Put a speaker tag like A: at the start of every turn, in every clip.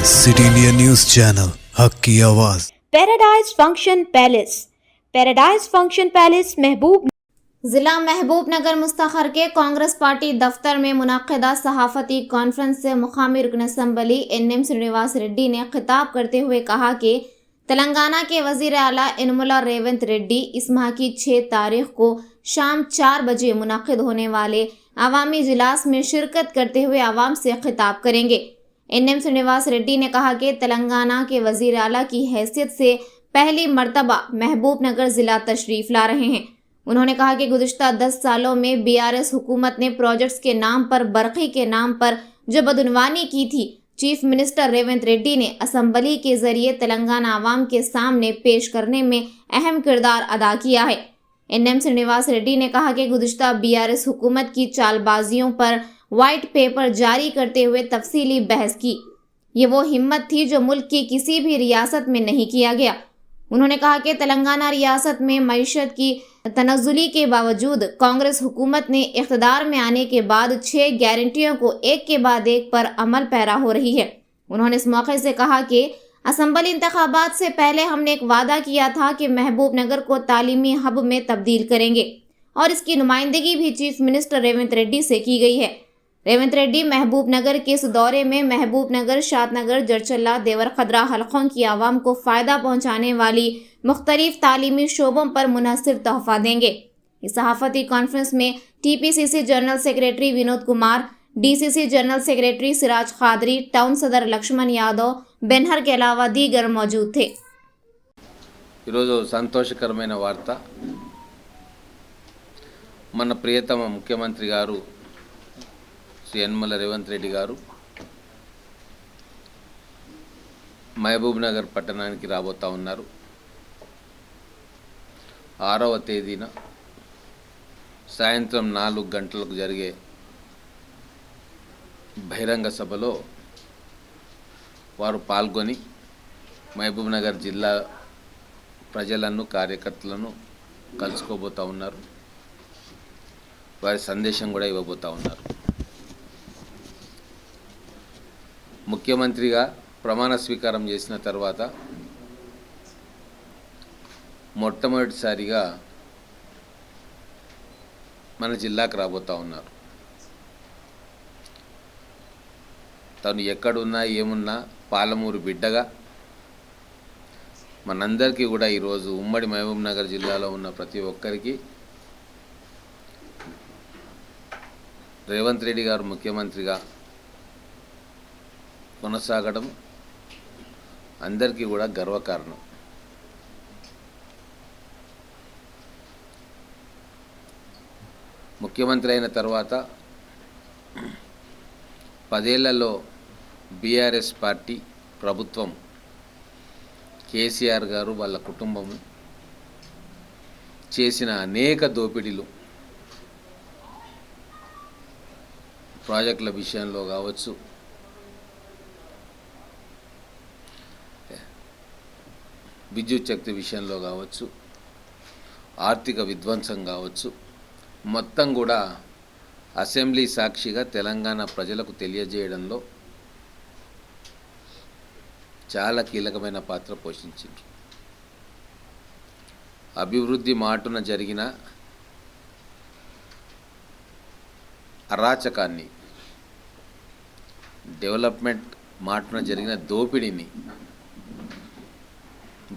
A: City India news channel हक की आवाज़।
B: पैराडाइज फंक्शन पैलेस महबूब जिला महबूबनगर मुस्तखर के कांग्रेस पार्टी दफ्तर में मुनाकिदा सहाफती कॉन्फ्रेंस से मुकामी रुकन असम्बली एनएम श्रीनिवास रेड्डी ने खिताब करते हुए कहा कि तेलंगाना के वजीर आला यनमला रेवंत रेड्डी इस माह की 6 तारीख को शाम 4 बजे मुनाकिद होने वाले अवामी इजलास में शिरकत करते हुए आवाम से खिताब करेंगे। एनएम श्रीनिवास रेड्डी ने कहा कि तेलंगाना के वजीर आला की हैसियत से पहली मर्तबा महबूबनगर ज़िला तशरीफ़ ला रहे हैं। उन्होंने कहा कि गुज़िश्ता 10 सालों में बीआरएस हुकूमत ने प्रोजेक्ट्स के नाम पर, बरक़ी के नाम पर जो बदउनवानी की थी, चीफ मिनिस्टर रेवंत रेड्डी ने असम्बली के ज़रिए तेलंगाना आवाम के सामने पेश करने में अहम किरदार अदा किया है। एनएम श्रीनिवास रेड्डी ने कहा कि गुज़िश्ता बीआरएस हुकूमत की चालबाजियों पर वाइट पेपर जारी करते हुए तफसीली बहस की। ये वो हिम्मत थी जो मुल्क की किसी भी रियासत में नहीं किया गया। उन्होंने कहा कि तेलंगाना रियासत में मईशत की तनज़्ज़ुली के बावजूद कांग्रेस हुकूमत ने इक़्तिदार में आने के बाद 6 गारंटियों को एक के बाद एक पर अमल पैरा हो रही है। उन्होंने इस मौके से कहा कि असम्बली इंतखाबात से पहले हमने एक वादा किया था कि महबूबनगर को तालीमी हब में तब्दील करेंगे और इसकी नुमाइंदगी भी चीफ मिनिस्टर रेवंत रेड्डी से की गई है। रेवंत रेड्डी महबूबनगर के इस दौरे में महबूबनगर, शादनगर, जरचल्ला, देवरखदरा हलकों की आवाम को फ़ायदा पहुँचाने वाली मुख्तलिफ तालीमी शोबों पर मुनहसिर तोहफ़ा देंगे। इस सहाफ़ती कॉन्फ्रेंस में TPCC general secretary Vinod Kumar, DCC general secretary Siraj Qadri, town सदर लक्ष्मण यादव, बेनहर के अलावा दीगर मौजूद थे।
C: సంతోషకరమైన వార్త మన ప్రియతమ ముఖ్యమంత్రి గారు శ్రీ యనమల రేవంత్ రెడ్డి గారు మహబూబ్నగర్ పట్టణానికి రాబోతా ఉన్నారు। 6వ తేదీన సాయంత్రం 4 గంటలకు జరిగే బహిరంగ సభలో వారు పాల్గొని మహబూబ్నగర్ జిల్లా ప్రజలను, కార్యకర్తలను కలుసుకోబోతా ఉన్నారు। వారి సందేశం కూడా ఇవ్వబోతా ఉన్నారు। ముఖ్యమంత్రిగా ప్రమాణ స్వీకారం చేసిన తర్వాత మొట్టమొదటిసారిగా మన జిల్లాకు రాబోతా ఉన్నారు। తను ఎక్కడున్నా ఏమున్నా పాలమూరు బిడ్డగా మనందరికీ కూడా ఈరోజు ఉమ్మడి మహబూబ్నగర్ జిల్లాలో ఉన్న ప్రతి ఒక్కరికి రేవంత్ రెడ్డి గారు ముఖ్యమంత్రిగా కొనసాగడం అందరికీ కూడా గర్వకారణం। ముఖ్యమంత్రి అయిన తర్వాత 10 ఏళ్లలో బీఆర్ఎస్ పార్టీ ప్రభుత్వం, కేసీఆర్ గారు వాళ్ళ కుటుంబము చేసిన అనేక దోపిడీలు, ప్రాజెక్టుల విషయంలో కావచ్చు, విద్యుత్ శక్తి విషయంలో కావచ్చు, ఆర్థిక విధ్వంసం కావచ్చు, మొత్తం కూడా అసెంబ్లీ సాక్షిగా తెలంగాణ ప్రజలకు తెలియజేయడంలో చాలా కీలకమైన పాత్ర పోషించారు। అభివృద్ధి మాటున జరిగిన అరాచకాన్ని, డెవలప్మెంట్ మాటున జరిగిన దోపిడీని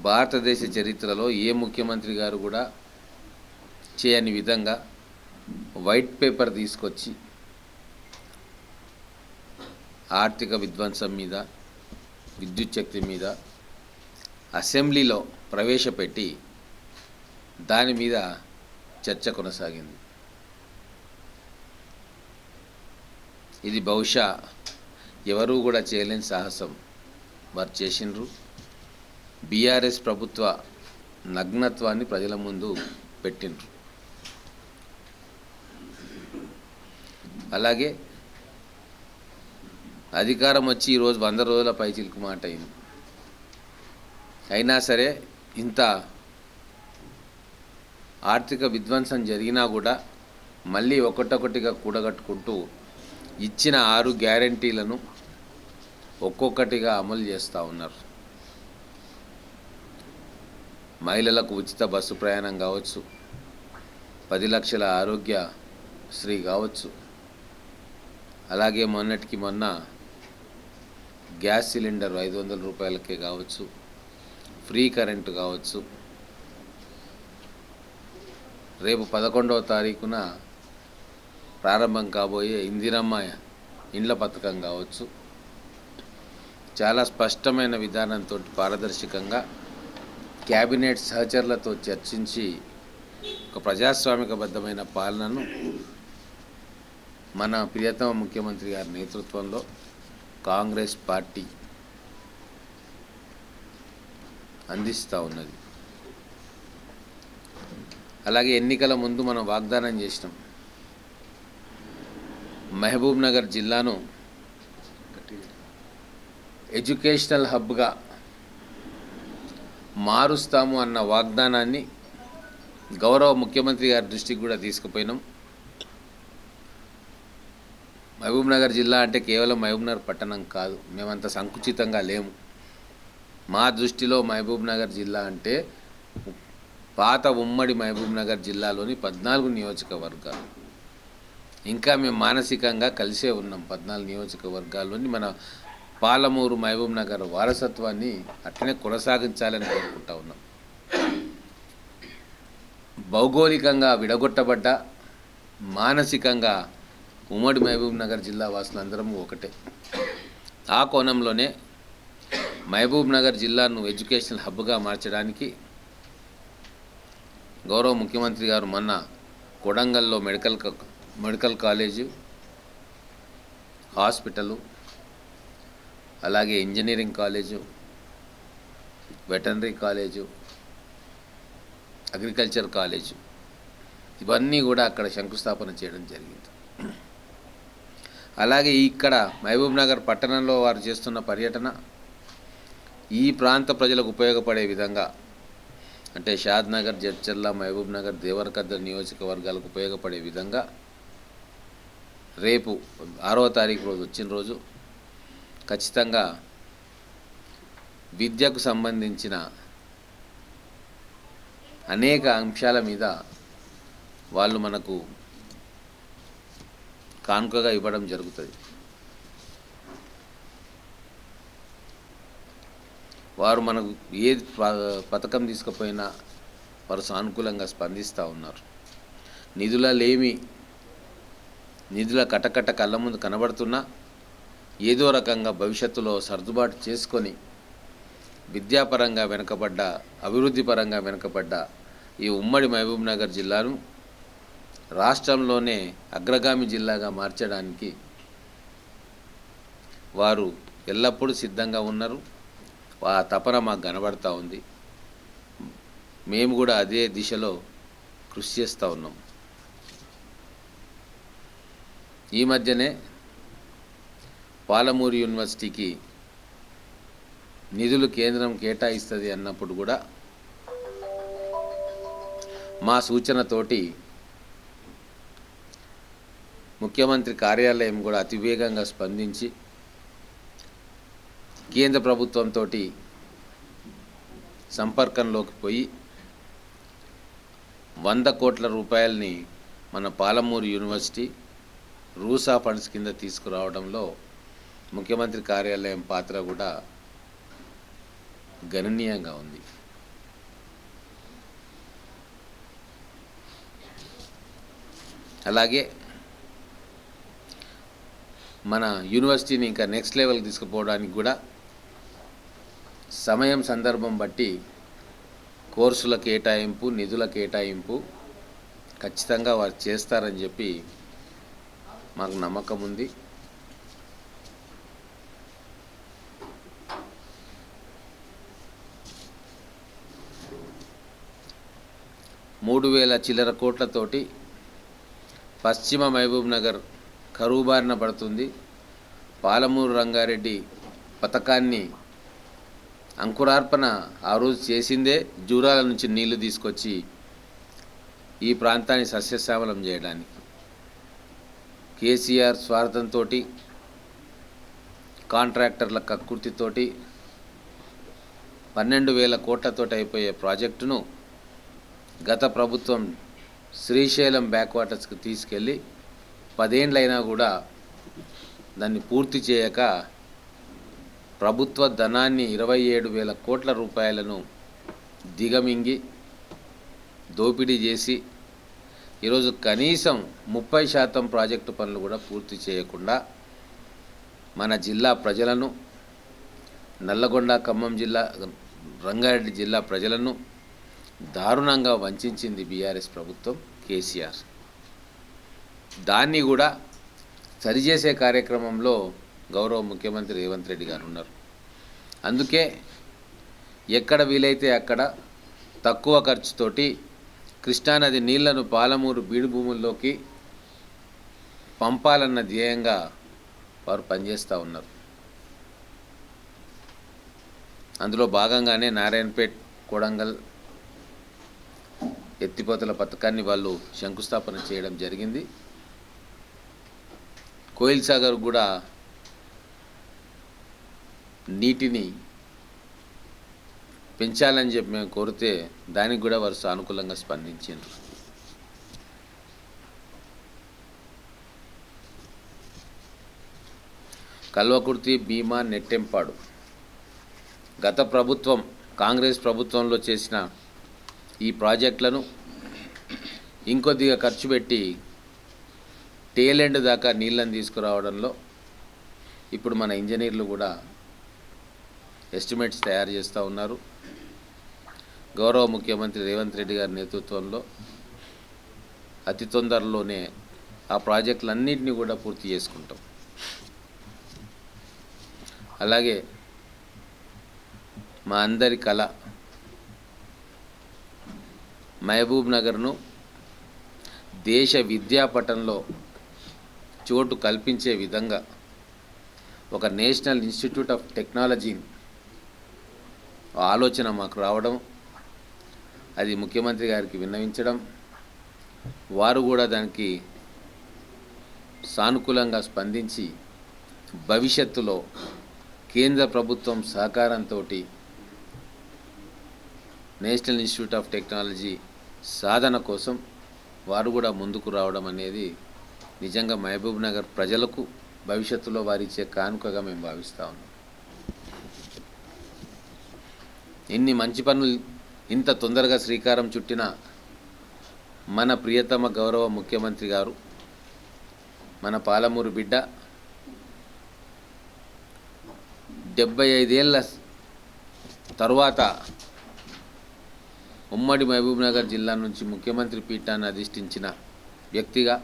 C: భారతదేశ చరిత్రలో ఏ ముఖ్యమంత్రి గారు కూడా చేయని విధంగా వైట్ పేపర్ తీసుకొచ్చి ఆర్థిక విధ్వంసం మీద, విద్యుత్ శక్తి మీద అసెంబ్లీలో ప్రవేశపెట్టి దాని మీద చర్చ కొనసాగింది। ఇది బహుశా ఎవరూ కూడా చేయలేని సాహసం వారు చేసిండ్రు। బీఆర్ఎస్ ప్రభుత్వ నగ్నత్వాన్ని ప్రజల ముందు పెట్టిండ్రు। అలాగే అధికారం వచ్చి ఈరోజు 100 రోజుల పైచిలుకు మాట అయింది। అయినా సరే ఇంత ఆర్థిక విధ్వంసం జరిగినా కూడా మళ్ళీ ఒకటొకటిగా కూడగట్టుకుంటూ ఇచ్చిన 6 గ్యారెంటీలను ఒక్కొక్కటిగా అమలు చేస్తూ ఉన్నారు. మహిళలకు ఉచిత బస్సు ప్రయాణం కావచ్చు, 10 లక్షల ఆరోగ్యశ్రీ కావచ్చు, అలాగే మొన్నటికి మొన్న గ్యాస్ సిలిండర్ 500 రూపాయలకే కావచ్చు, ఫ్రీ కరెంటు కావచ్చు, రేపు 11వ తారీఖున ప్రారంభం కాబోయే ఇందిరమ్మ ఇండ్ల పథకం కావచ్చు, చాలా స్పష్టమైన విధానంతో పారదర్శకంగా క్యాబినెట్ సహచరులతో చర్చించి ఒక ప్రజాస్వామికబద్ధమైన పాలనను మన ప్రియతమ ముఖ్యమంత్రి గారి నేతృత్వంలో కాంగ్రెస్ పార్టీ అందిస్తూ ఉన్నది. అలాగే ఎన్నికల ముందు మనం వాగ్దానం చేసినాం, మహబూబ్ నగర్ జిల్లాను ఎడ్యుకేషనల్ హబ్గా మారుస్తాము అన్న వాగ్దానాన్ని గౌరవ ముఖ్యమంత్రి గారి దృష్టికి కూడా తీసుకుపోయినాం. మహబూబ్ నగర్ జిల్లా అంటే కేవలం మహబూబ్ నగర్ పట్టణం కాదు, మేమంత సంకుచితంగా లేము. మా దృష్టిలో మహబూబ్ నగర్ జిల్లా అంటే పాత ఉమ్మడి మహబూబ్ నగర్ జిల్లాలోని 14 నియోజకవర్గాలు. ఇంకా మేము మానసికంగా కలిసే ఉన్నాం. 14 నియోజకవర్గాల్లోని మన పాలమూరు మహబూబ్ నగర్ వారసత్వాన్ని అట్లనే కొనసాగించాలని కోరుకుంటా ఉన్నాం. భౌగోళికంగా విడగొట్టబడ్డ, మానసికంగా ఉమ్మడి మహబూబ్ నగర్ జిల్లా వాసులందరం ఒకటే. ఆ కోణంలోనే మహబూబ్ నగర్ జిల్లాను ఎడ్యుకేషనల్ హబ్గా మార్చడానికి గౌరవ ముఖ్యమంత్రి గారు మొన్న కొడంగల్లో మెడికల్ కాలేజు, హాస్పిటలు, అలాగే engineering college, veterinary college, agriculture college, ఇవన్నీ కూడా అక్కడ శంకుస్థాపన చేయడం జరిగింది. అలాగే ఇక్కడ మహబూబ్ నగర్ పట్టణంలో వారు చేస్తున్న పర్యటన ఈ ప్రాంత ప్రజలకు ఉపయోగపడే విధంగా, అంటే షాద్ నగర్, జడ్చర్ల, మహబూబ్ నగర్, దేవరకద్ర నియోజకవర్గాలకు ఉపయోగపడే విధంగా రేపు 6వ తారీఖు రోజు వచ్చిన రోజు ఖచ్చితంగా విద్యకు సంబంధించిన అనేక అంశాల మీద వాళ్ళు మనకు కానుకగా ఇవ్వడం జరుగుతుంది. వారు మనకు ఏ పథకం తీసుకుపోయినా వారు సానుకూలంగా స్పందిస్తూ ఉన్నారు. నిధుల కటకట కళ్ళ ముందు కనబడుతున్నా ఏదో రకంగా భవిష్యత్తులో సర్దుబాటు చేసుకొని విద్యాపరంగా వెనుకబడ్డ, అభివృద్ధి పరంగా వెనుకబడ్డ ఈ ఉమ్మడి మహబూబ్ నగర్ జిల్లాను రాష్ట్రంలోనే అగ్రగామి జిల్లాగా మార్చడానికి వారు ఎల్లప్పుడూ సిద్ధంగా ఉన్నారు. ఆ తపన మాకు కనబడతా ఉంది. మేము కూడా అదే దిశలో కృషి చేస్తూ ఉన్నాం. ఈ మధ్యనే పాలమూరు యూనివర్సిటీకి నిధులు కేంద్రం కేటాయిస్తుంది అన్నప్పుడు కూడా మా సూచనతోటి ముఖ్యమంత్రి కార్యాలయం కూడా అతివేగంగా స్పందించి కేంద్ర ప్రభుత్వంతో సంపర్కంలోకి పోయి 100 కోట్ల రూపాయలని మన పాలమూరు యూనివర్సిటీ రూసా ఫండ్స్ కింద తీసుకురావడంలో ముఖ్యమంత్రి కార్యాలయం పాత్ర కూడా గణనీయంగా ఉంది. అలాగే మన యూనివర్సిటీని ఇంకా నెక్స్ట్ లెవెల్కి తీసుకుపోవడానికి కూడా సమయం సందర్భం బట్టి కోర్సుల కేటాయింపు, నిధుల కేటాయింపు ఖచ్చితంగా వారు చేస్తారని చెప్పి మాకు నమ్మకం ఉంది. $3,000 చిల్లర కోట్లతోటి పశ్చిమ మహబూబ్ నగర్ కరువు బారిన పడుతుంది. పాలమూరు రంగారెడ్డి పథకాన్ని అంకురార్పణ ఆ రోజు చేసిందే జూరాల నుంచి నీళ్లు తీసుకొచ్చి ఈ ప్రాంతాన్ని సస్యశ్యామలం చేయడానికి. కేసీఆర్ స్వార్థంతో కాంట్రాక్టర్ల కక్కుర్తితోటి 12,000 కోట్లతోటి అయిపోయే ప్రాజెక్టును గత ప్రభుత్వం శ్రీశైలం బ్యాక్ వాటర్స్కి తీసుకెళ్ళి 10 ఏళ్ళైనా కూడా దాన్ని పూర్తి చేయక ప్రభుత్వ ధనాన్ని 27,000 కోట్ల రూపాయలను దిగమింగి దోపిడీ చేసి ఈరోజు కనీసం 30% ప్రాజెక్టు పనులు కూడా పూర్తి చేయకుండా మన జిల్లా ప్రజలను, నల్లగొండ, ఖమ్మం జిల్లా, రంగారెడ్డి జిల్లా ప్రజలను దారుణంగా వంచింది బీఆర్ఎస్ ప్రభుత్వం, కేసీఆర్. దాన్ని కూడా సరిచేసే కార్యక్రమంలో గౌరవ ముఖ్యమంత్రి రేవంత్ రెడ్డి గారు ఉన్నారు. అందుకే ఎక్కడ వీలైతే అక్కడ తక్కువ ఖర్చుతోటి కృష్ణానది నీళ్లను పాలమూరు బీడు భూముల్లోకి పంపాలన్న ధ్యేయంగా వారు పనిచేస్తూ ఉన్నారు. అందులో భాగంగానే నారాయణపేట్, కొడంగల్ ఎత్తిపోతల పథకాన్ని వాళ్ళు శంకుస్థాపన చేయడం జరిగింది. కోయిల్ సాగర్ కూడా నీటిని పెంచాలని చెప్పి మేము కోరితే దానికి కూడా వారు సానుకూలంగా స్పందించారు. కల్వకుర్తి, భీమా, నెట్టెంపాడు గత ప్రభుత్వం కాంగ్రెస్ ప్రభుత్వంలో చేసిన ఈ ప్రాజెక్టులను ఇంకొద్దిగా ఖర్చు పెట్టి టేలెండ్ దాకా నీళ్ళని తీసుకురావడంలో ఇప్పుడు మన ఇంజనీర్లు కూడా ఎస్టిమేట్స్ తయారు చేస్తూ ఉన్నారు. గౌరవ ముఖ్యమంత్రి రేవంత్ రెడ్డి గారి నేతృత్వంలో అతి తొందరలోనే ఆ ప్రాజెక్టులన్నింటినీ కూడా పూర్తి చేసుకుంటాం. అలాగే మా అందరి కళ మహబూబ్ నగర్ను దేశ విద్యాపటంలో చోటు కల్పించే విధంగా ఒక నేషనల్ ఇన్స్టిట్యూట్ ఆఫ్ టెక్నాలజీ ఆలోచన మాకు రావడం, అది ముఖ్యమంత్రి గారికి విన్నవించడం, వారు కూడా దానికి సానుకూలంగా స్పందించి భవిష్యత్తులో కేంద్ర ప్రభుత్వం సహకారంతో నేషనల్ ఇన్స్టిట్యూట్ ఆఫ్ టెక్నాలజీ సాధన కోసం వారు కూడా ముందుకు రావడం అనేది నిజంగా మహబూబ్ నగర్ ప్రజలకు భవిష్యత్తులో వారిచ్చే కానుకగా మేము భావిస్తూ ఉన్నాం. ఇన్ని మంచి పనులు ఇంత తొందరగా శ్రీకారం చుట్టిన మన ప్రియతమ గౌరవ ముఖ్యమంత్రి గారు, మన పాలమూరు బిడ్డ, 75 ఏళ్ళ తరువాత ఉమ్మడి మహబూబ్ నగర్ జిల్లా నుంచి ముఖ్యమంత్రి పీఠాన్ని అధిష్ఠించిన వ్యక్తిగా,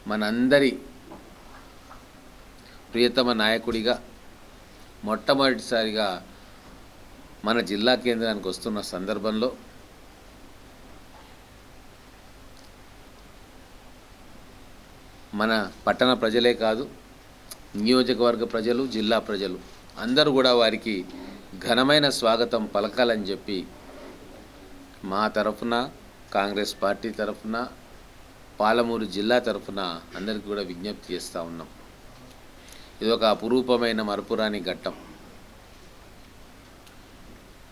C: మనందరి ప్రియతమ నాయకుడిగా మొట్టమొదటిసారిగా మన జిల్లా కేంద్రానికి వస్తున్న సందర్భంలో మన పట్టణ ప్రజలే కాదు, నియోజకవర్గ ప్రజలు, జిల్లా ప్రజలు అందరూ కూడా వారికి ఘనమైన స్వాగతం పలకాలని చెప్పి మా తరఫున, కాంగ్రెస్ పార్టీ తరఫున, పాలమూరు జిల్లా తరఫున అందరికీ కూడా విజ్ఞప్తి చేస్తూ ఉన్నాం. ఇది ఒక అపురూపమైన మరపురాని ఘట్టం.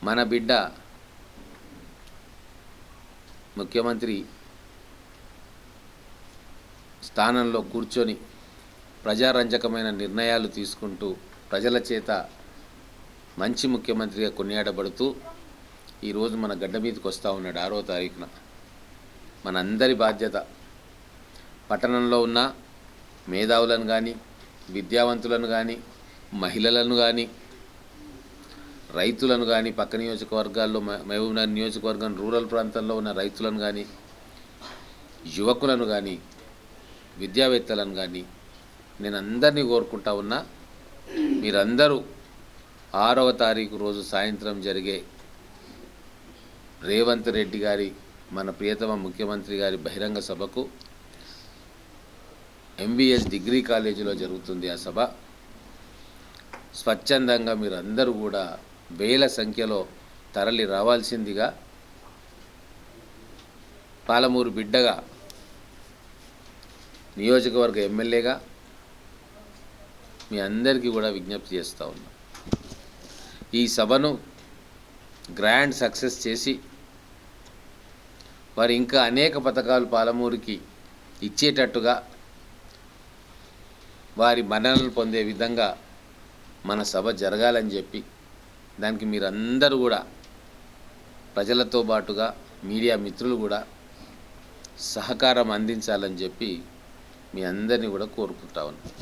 C: మన బిడ్డ ముఖ్యమంత్రి స్థానంలో కూర్చొని ప్రజారంజకమైన నిర్ణయాలు తీసుకుంటూ ప్రజల చేత మంచి ముఖ్యమంత్రిగా కొనియాడబడుతూ ఈరోజు మన గడ్డ మీదకి వస్తూ ఉన్నాడు 6వ తారీఖున. మనందరి బాధ్యత పట్టణంలో ఉన్న మేధావులను కానీ, విద్యావంతులను కానీ, మహిళలను కానీ, రైతులను కానీ, పక్క నియోజకవర్గాల్లో మహబూబ్నగర్ నియోజకవర్గం రూరల్ ప్రాంతంలో ఉన్న రైతులను కానీ, యువకులను కానీ, విద్యావేత్తలను కానీ నేను అందరినీ కోరుకుంటా ఉన్నా, మీరందరూ 6వ తారీఖు రోజు సాయంత్రం జరిగే రేవంత్ రెడ్డి గారి, మన ప్రియతమ ముఖ్యమంత్రి గారి బహిరంగ సభకు MBS డిగ్రీ కాలేజీలో జరుగుతుంది. ఆ సభ స్వచ్ఛందంగా మీరందరూ కూడా వేల సంఖ్యలో తరలి రావాల్సిందిగా పాలమూరు బిడ్డగా, నియోజకవర్గ ఎమ్మెల్యేగా, మీ అందరికీ కూడా విజ్ఞప్తి చేస్తూ ఉన్నా. ఈ సభను గ్రాండ్ సక్సెస్ చేసి వారు ఇంకా అనేక పథకాలు పాలమూరుకి ఇచ్చేటట్టుగా వారి మన్ననలు పొందే విధంగా మన సభ జరగాలని చెప్పి దానికి మీరందరూ కూడా ప్రజలతో పాటుగా మీడియా మిత్రులు కూడా సహకారం అందించాలని చెప్పి మీ అందరినీ కూడా కోరుకుంటా ఉన్నాను.